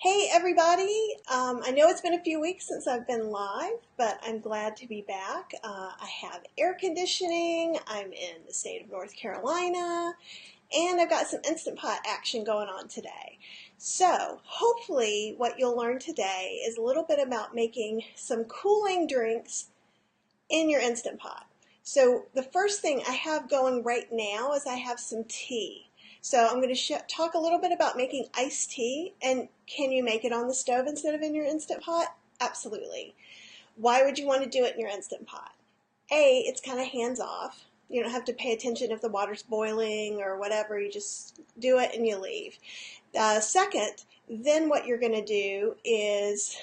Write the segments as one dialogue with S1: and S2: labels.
S1: Hey everybody! I know it's been a few weeks since I've been live, but I'm glad to be back. I have air conditioning, I'm in the state of North Carolina, and I've got some Instant Pot action going on today. So hopefully what you'll learn today is a little bit about making some cooling drinks in your Instant Pot. So the first thing I have going right now is I have some tea. So I'm going to talk a little bit about making iced tea, and can you make it on the stove instead of in your Instant Pot? Absolutely. Why would you want to do it in your Instant Pot? A, it's kind of hands-off. You don't have to pay attention if the water's boiling or whatever. You just do it and you leave. Second, then what you're going to do is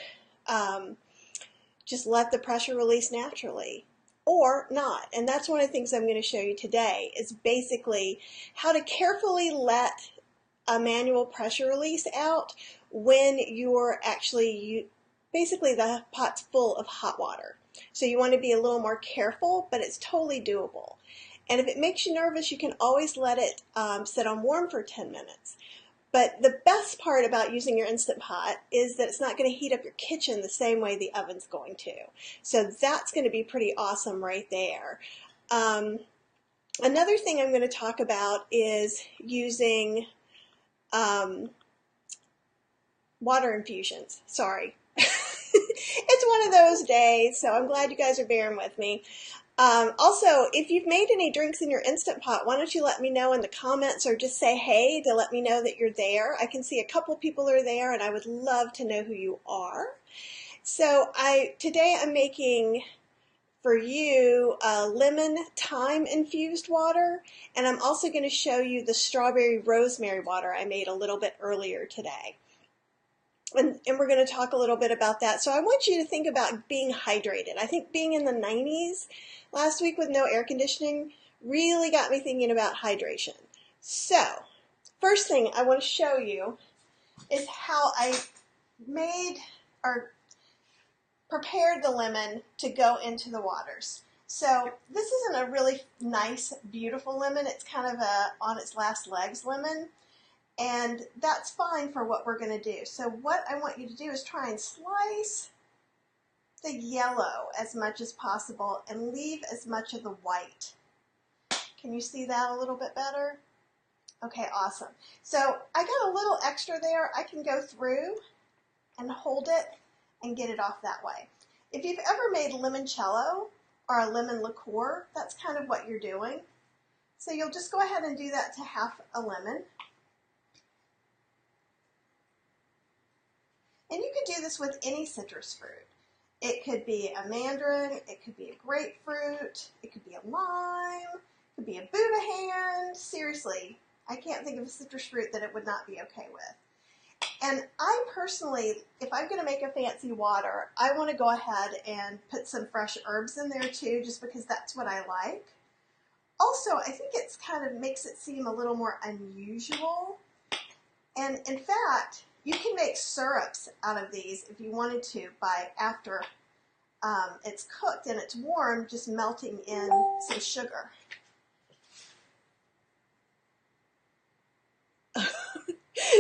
S1: just let the pressure release naturally. Or not. And that's one of the things I'm going to show you today is basically how to carefully let a manual pressure release out when you're actually, basically the pot's full of hot water. So you want to be a little more careful, but it's totally doable. And if it makes you nervous, you can always let it sit on warm for 10 minutes. But the best part about using your Instant Pot is that it's not going to heat up your kitchen the same way the oven's going to. So that's going to be pretty awesome right there. Another thing I'm going to talk about is using water infusions. Sorry. It's one of those days, so I'm glad you guys are bearing with me. Also, if you've made any drinks in your Instant Pot, why don't you let me know in the comments or just say hey to let me know that you're there. I can see a couple people are there and I would love to know who you are. So today I'm making for you lemon thyme infused water, and I'm also going to show you the strawberry rosemary water I made a little bit earlier today. And we're going to talk a little bit about that. So I want you to think about being hydrated. I think being in the 90s last week with no air conditioning really got me thinking about hydration. So first thing I want to show you is how I made or prepared the lemon to go into the waters. So this isn't a really nice, beautiful lemon. It's kind of a on its last legs lemon. And that's fine for what we're going to do. So what I want you to do is try and slice the yellow as much as possible and leave as much of the white. Can you see that a little bit better? Okay, awesome. So I got a little extra there. I can go through and hold it and get it off that way. If you've ever made limoncello or a lemon liqueur, that's kind of what you're doing. So you'll just go ahead and do that to half a lemon. And you could do this with any citrus fruit. It could be a mandarin, it could be a grapefruit, it could be a lime, it could be a Buddha hand. Seriously, I can't think of a citrus fruit that it would not be okay with. And I personally, if I'm going to make a fancy water, I want to go ahead and put some fresh herbs in there too, just because that's what I like. Also, I think it's kind of makes it seem a little more unusual. And in fact, you can make syrups out of these if you wanted to by after it's cooked and it's warm, just melting in some sugar.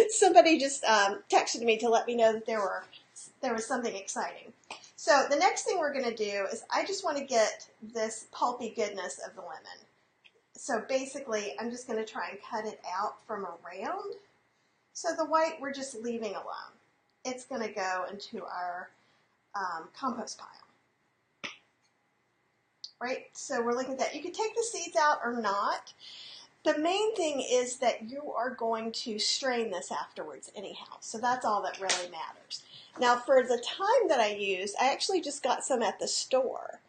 S1: Somebody just texted me to let me know that there was something exciting. So the next thing we're going to do is I just want to get this pulpy goodness of the lemon. So basically, I'm just going to try and cut it out from around. So the white we're just leaving alone. It's going to go into our compost pile. Right? So we're looking at that. You can take the seeds out or not. The main thing is that you are going to strain this afterwards anyhow. So that's all that really matters. Now for the thyme that I used, I actually just got some at the store.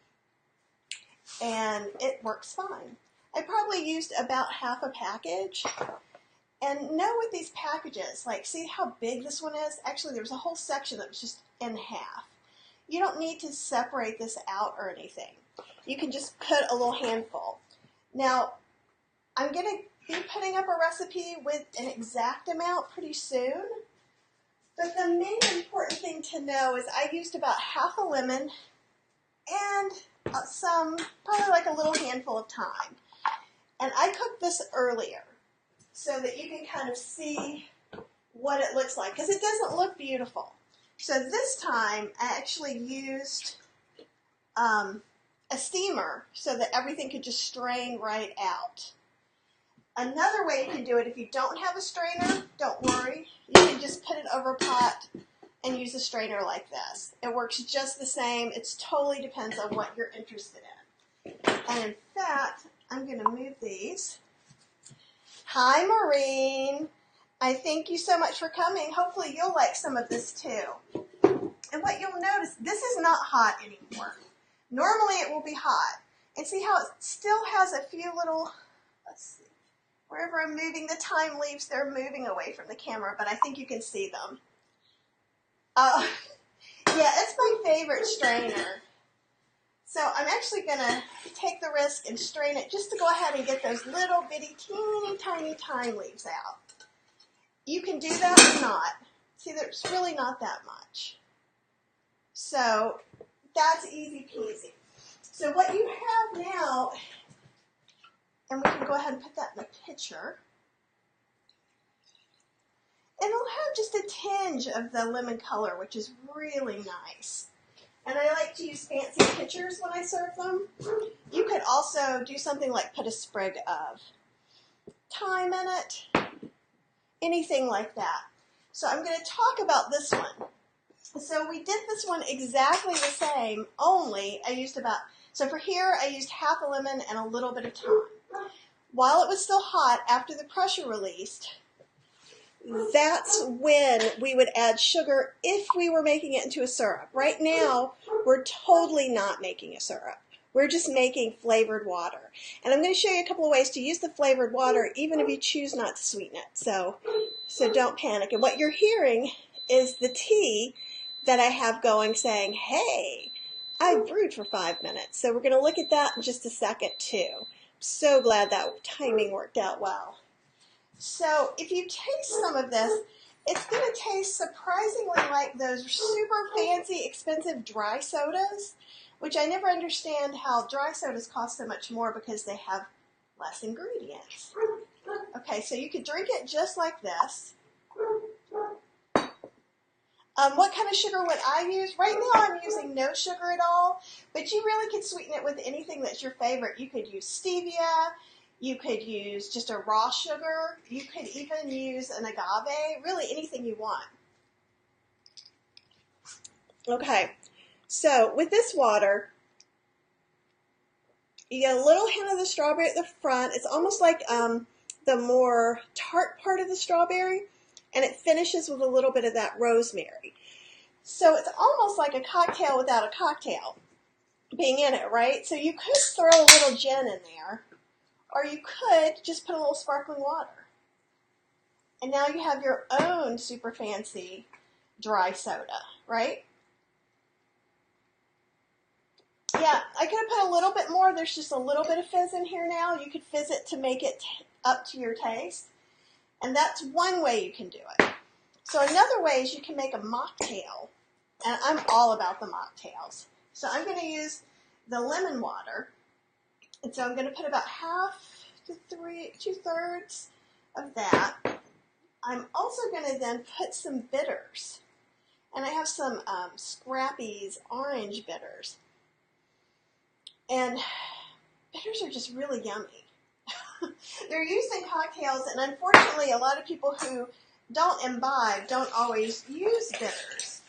S1: And it works fine. I probably used about half a package. And know with these packages, like see how big this one is? Actually, there was a whole section that was just in half. You don't need to separate this out or anything. You can just put a little handful. Now, I'm going to be putting up a recipe with an exact amount pretty soon. But the main important thing to know is I used about half a lemon and probably like a little handful of thyme. And I cooked this earlier, so that you can kind of see what it looks like, because it doesn't look beautiful. So this time I actually used a steamer so that everything could just strain right out. Another way you can do it, if you don't have a strainer, don't worry. You can just put it over a pot and use a strainer like this. It works just the same. It totally depends on what you're interested in. And in fact, I'm going to move these. Hi, Maureen. I thank you so much for coming. Hopefully you'll like some of this too. And what you'll notice, this is not hot anymore. Normally it will be hot. And see how it still has a few little, let's see, wherever I'm moving the thyme leaves, they're moving away from the camera, but I think you can see them. Yeah, it's my favorite strainer. So I'm actually going to take the risk and strain it just to go ahead and get those little bitty teeny tiny thyme leaves out. You can do that or not. See, there's really not that much. So that's easy peasy. So what you have now, and we can go ahead and put that in a pitcher. And it'll have just a tinge of the lemon color, which is really nice. And I like to use fancy pitchers when I serve them. You could also do something like put a sprig of thyme in it, anything like that. So I'm going to talk about this one. So we did this one exactly the same, only I used about, so for here I used half a lemon and a little bit of thyme. While it was still hot, after the pressure released, that's when we would add sugar if we were making it into a syrup. Right now, we're totally not making a syrup. We're just making flavored water. And I'm going to show you a couple of ways to use the flavored water, even if you choose not to sweeten it. So don't panic. And what you're hearing is the tea that I have going saying, hey, I brewed for 5 minutes. So we're going to look at that in just a second, too. I'm so glad that timing worked out well. So if you taste some of this, it's going to taste surprisingly like those super fancy, expensive dry sodas, which I never understand how dry sodas cost so much more because they have less ingredients. Okay, so you could drink it just like this. What kind of sugar would I use? Right now I'm using no sugar at all, but you really could sweeten it with anything that's your favorite. You could use stevia. You could use just a raw sugar. You could even use an agave, really anything you want. Okay, so with this water, you get a little hint of the strawberry at the front. It's almost like the more tart part of the strawberry, and it finishes with a little bit of that rosemary. So it's almost like a cocktail without a cocktail being in it, right? So you could throw a little gin in there. Or you could just put a little sparkling water. And now you have your own super fancy dry soda, right? Yeah, I could have put a little bit more. There's just a little bit of fizz in here now. You could fizz it to make it up to your taste. And that's one way you can do it. So another way is you can make a mocktail. And I'm all about the mocktails. So I'm going to use the lemon water. And so I'm going to put about half to 2/3 of that. I'm also going to then put some bitters. And I have some Scrappy's orange bitters. And bitters are just really yummy. They're used in cocktails, and unfortunately a lot of people who don't imbibe don't always use bitters.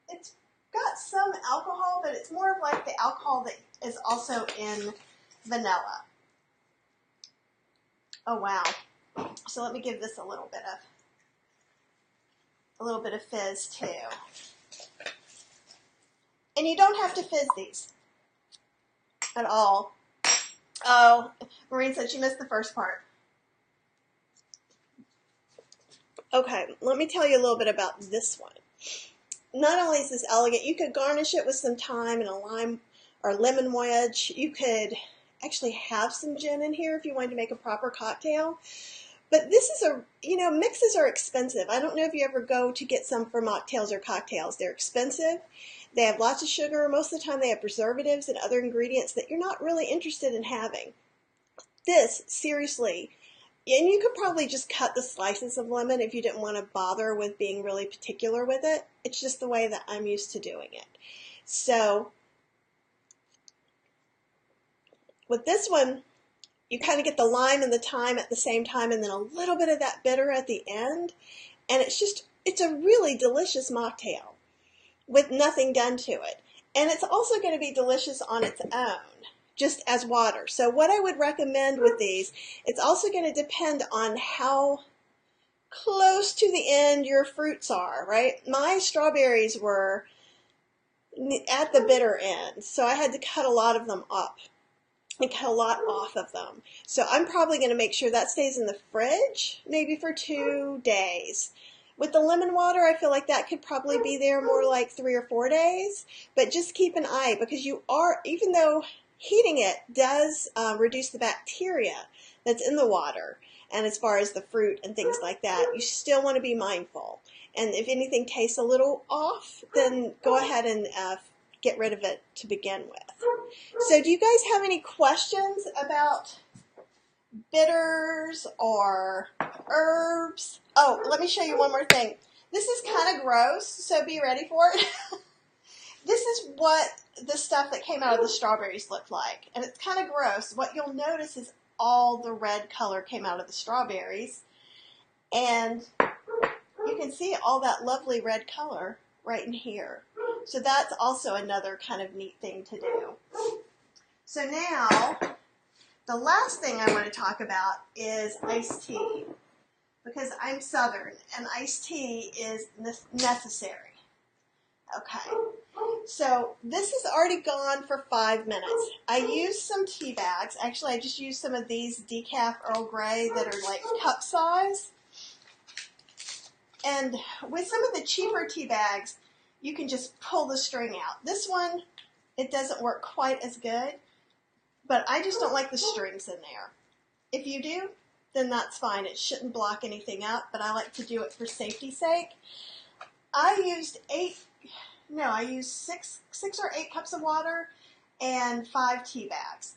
S1: It's got some alcohol, but it's more of like the alcohol that is also in vanilla. Oh wow. So let me give this a little bit of fizz too. And you don't have to fizz these at all. Oh, Maureen said she missed the first part. Okay, let me tell you a little bit about this one. Not only is this elegant, you could garnish it with some thyme and a lime or lemon wedge. You could actually have some gin in here if you wanted to make a proper cocktail. But this is mixes are expensive. I don't know if you ever go to get some for mocktails or cocktails. They're expensive. They have lots of sugar. Most of the time they have preservatives and other ingredients that you're not really interested in having. This, seriously, and you could probably just cut the slices of lemon if you didn't want to bother with being really particular with it. It's just the way that I'm used to doing it. So with this one, you kind of get the lime and the thyme at the same time, and then a little bit of that bitter at the end. And it's a really delicious mocktail with nothing done to it. And it's also going to be delicious on its own, just as water. So what I would recommend with these, it's also going to depend on how close to the end your fruits are, right? My strawberries were at the bitter end, so I had to cut a lot of them up and cut a lot off of them. So I'm probably going to make sure that stays in the fridge, maybe for 2 days. With the lemon water, I feel like that could probably be there more like 3 or 4 days, but just keep an eye, because even though heating it does reduce the bacteria that's in the water, and as far as the fruit and things like that, you still want to be mindful. And if anything tastes a little off, then go ahead and get rid of it to begin with. So do you guys have any questions about bitters or herbs? Oh, let me show you one more thing. This is kind of gross, so be ready for it. This is what the stuff that came out of the strawberries looked like, and it's kind of gross. What you'll notice is all the red color came out of the strawberries, and you can see all that lovely red color right in here. So that's also another kind of neat thing to do. So now, the last thing I want to talk about is iced tea, because I'm Southern and iced tea is necessary. Okay, so this is already gone for 5 minutes. I used some tea bags. Actually, I just used some of these decaf Earl Grey that are like cup size. And with some of the cheaper tea bags, you can just pull the string out. This one, it doesn't work quite as good, but I just don't like the strings in there. If you do, then that's fine. It shouldn't block anything up, but I like to do it for safety's sake. I used six or 8 cups of water and 5 tea bags.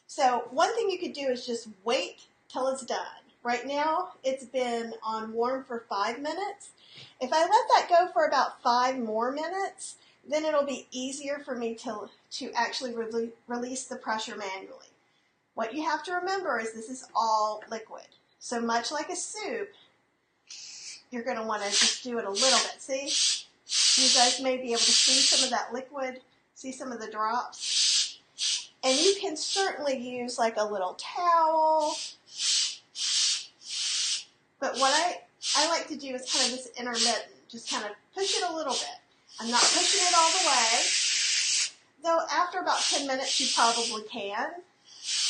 S1: So one thing you could do is just wait till it's done. Right now, it's been on warm for 5 minutes. If I let that go for about 5 more minutes, then it'll be easier for me to actually release the pressure manually. What you have to remember is this is all liquid. So much like a soup, you're going to want to just do it a little bit. See? You guys may be able to see some of that liquid, see some of the drops. And you can certainly use like a little towel. But what I like to do is kind of this intermittent, just kind of push it a little bit. I'm not pushing it all the way, though after about 10 minutes you probably can.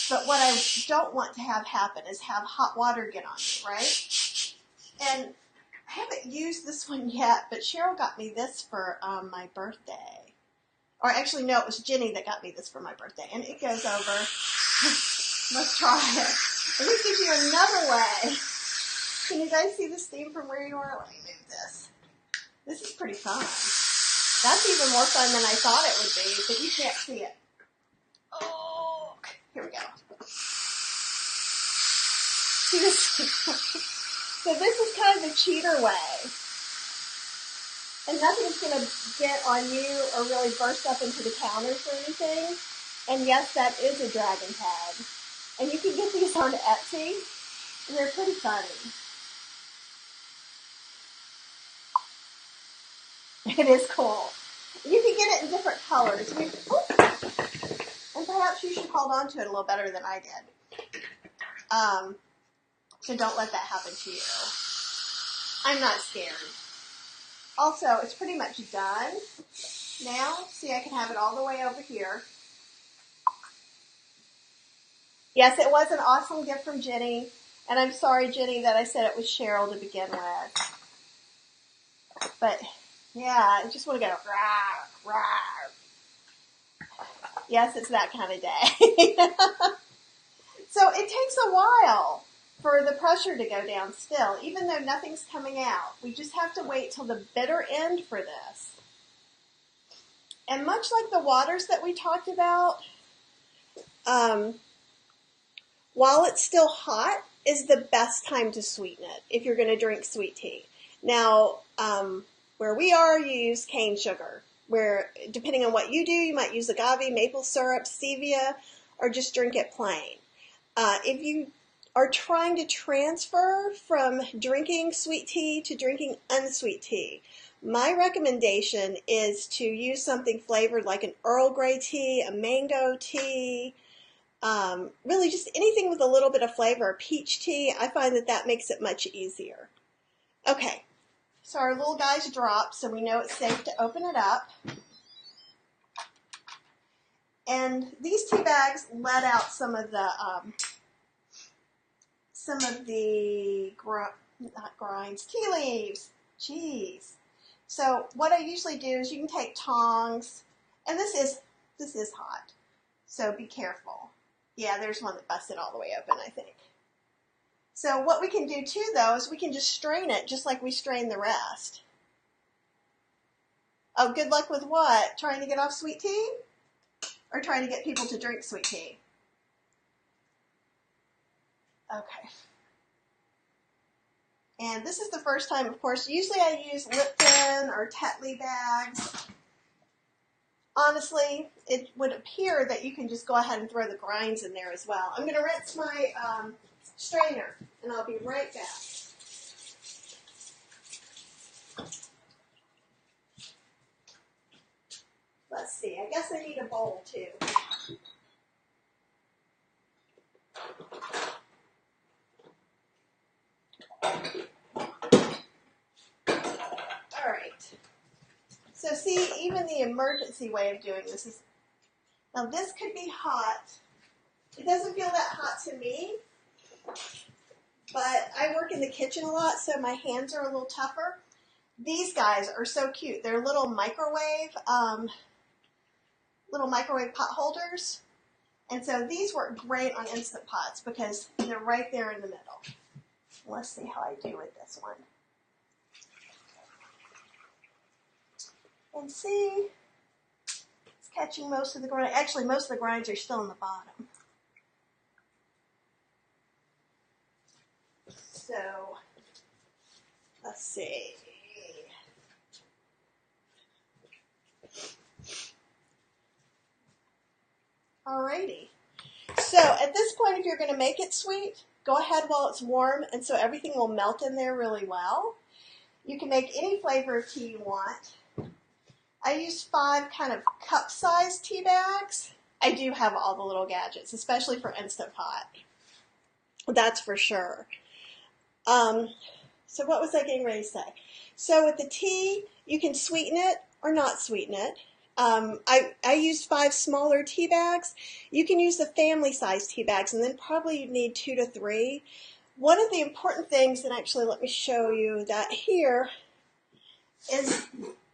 S1: But what I don't want to have happen is have hot water get on you, right? And I haven't used this one yet, but Cheryl got me this for my birthday. Or actually, no, it was Jenny that got me this for my birthday. And it goes over. Let's try it. Let me give you another way. Can you guys see this theme from where you are? Let me move this. This is pretty fun. That's even more fun than I thought it would be, but you can't see it. Oh, here we go. See this? So this is kind of the cheater way. And nothing's going to get on you or really burst up into the counters or anything. And yes, that is a dragon tag. And you can get these on Etsy, and they're pretty funny. It is cool. You can get it in different colors. And perhaps you should hold on to it a little better than I did. So don't let that happen to you. I'm not scared. Also, it's pretty much done. Now, see, I can have it all the way over here. Yes, it was an awesome gift from Jenny. And I'm sorry, Jenny, that I said it was Cheryl to begin with. But, yeah, I just want to go, rah, rah. Yes, it's that kind of day. So it takes a while for the pressure to go down still, even though nothing's coming out. We just have to wait till the bitter end for this. And much like the waters that we talked about, while it's still hot, is the best time to sweeten it if you're going to drink sweet tea. Now, where we are, you use cane sugar, where depending on what you do, you might use agave, maple syrup, stevia, or just drink it plain. If you are trying to transfer from drinking sweet tea to drinking unsweet tea, my recommendation is to use something flavored like an Earl Grey tea, a mango tea, really just anything with a little bit of flavor. Peach tea, I find that that makes it much easier. Okay, so our little guy's dropped, so we know it's safe to open it up. And these tea bags let out some of the not grinds, tea leaves. Jeez. So what I usually do is you can take tongs, and this is hot, so be careful. Yeah, there's one that busted all the way open, I think. So what we can do too, though, is we can just strain it just like we strain the rest. Oh, good luck with what? Trying to get off sweet tea? Or trying to get people to drink sweet tea? Okay. And this is the first time, of course, usually I use Lipton or Tetley bags. Honestly, it would appear that you can just go ahead and throw the grinds in there as well. I'm going to rinse my strainer, and I'll be right back. Let's see, I guess I need a bowl too. Alright, so see, even the emergency way of doing this is, now this could be hot. It doesn't feel that hot to me, but I work in the kitchen a lot, so my hands are a little tougher. These guys are so cute. They're little microwave pot holders. And so these work great on Instant Pots because they're right there in the middle. Let's see how I do with this one. And see, it's catching most of the grind. Actually, most of the grinds are still in the bottom. So, let's see. Alrighty. So at this point, if you're going to make it sweet, go ahead while it's warm, and so everything will melt in there really well. You can make any flavor of tea you want. I use 5 kind of cup-sized tea bags. I do have all the little gadgets, especially for Instant Pot. That's for sure. So what was I getting ready to say? So with the tea, you can sweeten it or not sweeten it. I used 5 smaller tea bags. You can use the family size tea bags, and then probably you need 2 to 3. One of the important things, and actually let me show you that here, is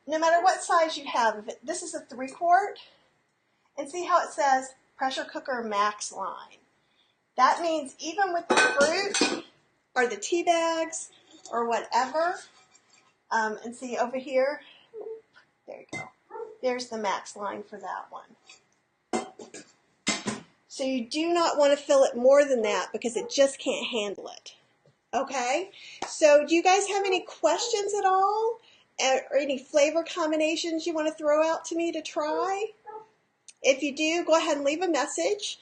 S1: no matter what size you have, this is a 3-quart, and see how it says pressure cooker max line. That means even with the fruit or the tea bags or whatever, and see over here, there you go. There's the max line for that one. So you do not want to fill it more than that because it just can't handle it. Okay? So do you guys have any questions at all? Or any flavor combinations you want to throw out to me to try? If you do, go ahead and leave a message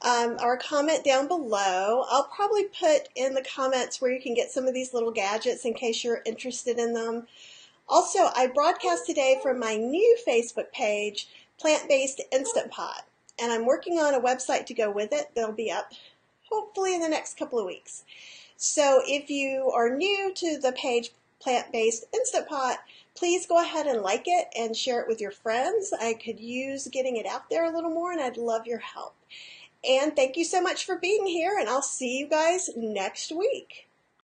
S1: or a comment down below. I'll probably put in the comments where you can get some of these little gadgets in case you're interested in them. Also, I broadcast today from my new Facebook page, Plant-Based Instant Pot, and I'm working on a website to go with it. That'll be up hopefully in the next couple of weeks. So if you are new to the page Plant-Based Instant Pot, please go ahead and like it and share it with your friends. I could use getting it out there a little more, and I'd love your help. And thank you so much for being here, and I'll see you guys next week.